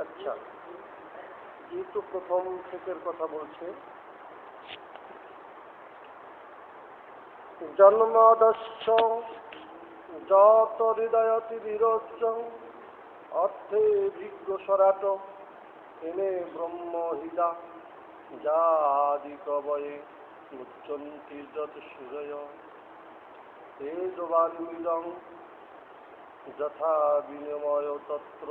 আচ্ছা, যেহেতু প্রথম থেকের কথা বলছে, জন্মদস্য যত হৃদয়তি বিরোচ অর্থে বিজ্ঞ সরাট এনে ব্রহ্মহিতা যাদি কবয়ে মুচ্ছন্তি যত সূরয় তেজবান্মিদং যথা বিনিময় তত্র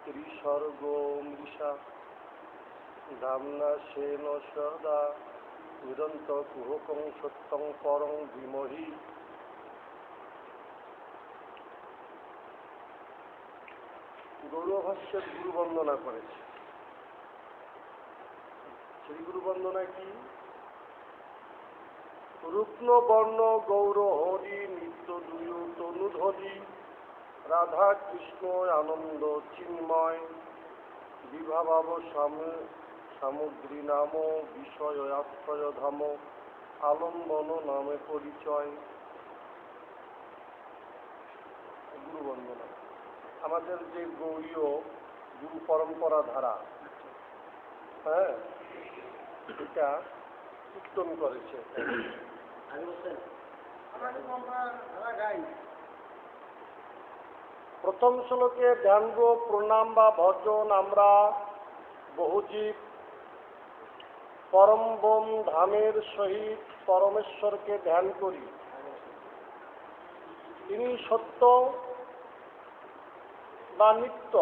ত্রিসর্গ মৃষা ধামনা সেন সদা নিরন্ত কুহকং সত্যং পরং ধীমহি। গৌরভাষ্যের গুরু বন্দনা করেছে। সেই গুরু বন্দনা কি? রুগ্ন বর্ণ গৌর হরি নিত্য দুয় তনুধরি রাধা কৃষ্ণ আনন্দ চিন্ময় বিভাবাব সামগ্রী নাম বিষয় আশ্রয় ধাম আলম্বন নামে পরিচয়। গুরু বন্দনা আমাদের যে গৌরীয় গুরু পরম্পরা ধারা, হ্যাঁ, এটা কীর্তন করেছে। প্রথম শ্লোকে ধ্যান প্রণাম বা ভজন আমরা বহুজীব পরম বোম ধামের সহিত পরমেশ্বরকে ধ্যান করি। তিনি সত্য বা নিত্য,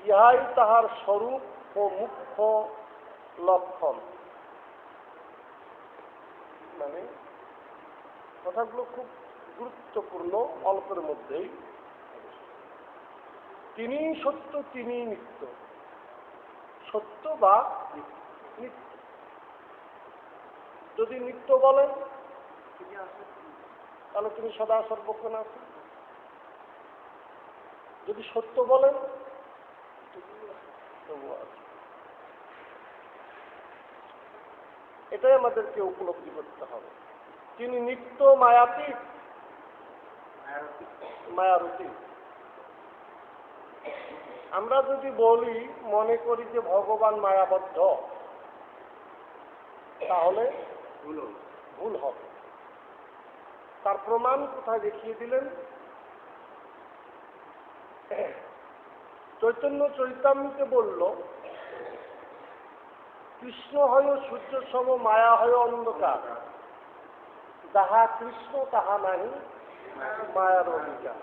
ইহাই তাহার স্বরূপ ও মুখ্য লক্ষণ। মানে কথাগুলো খুব গুরুত্বপূর্ণ, অল্পের মধ্যেই। তিনি সত্য, তিনি নিত্য। সত্য বা নিত্য। যদি নিত্য বলেন তাহলে তিনি সদা সর্বক্ষণ আছেন। যদি সত্য বলেন তবু আছে। এটাই আমাদেরকে উপলব্ধি করতে হবে। তিনি নিত্য মায়াতীত, মায়ারতীত। আমরা যদি বলি, মনে করি যে ভগবান মায়াবদ্ধ, তাহলে ভুল হবে। তার প্রমাণ কোথায় দেখিয়ে দিলেন? চৈতন্য চৈতামৃতে বলল, কৃষ্ণ হয় সূর্য সম, মায়া হয় অন্ধকার, যাহা কৃষ্ণ তাহা নাহি মায়ার অধিকার।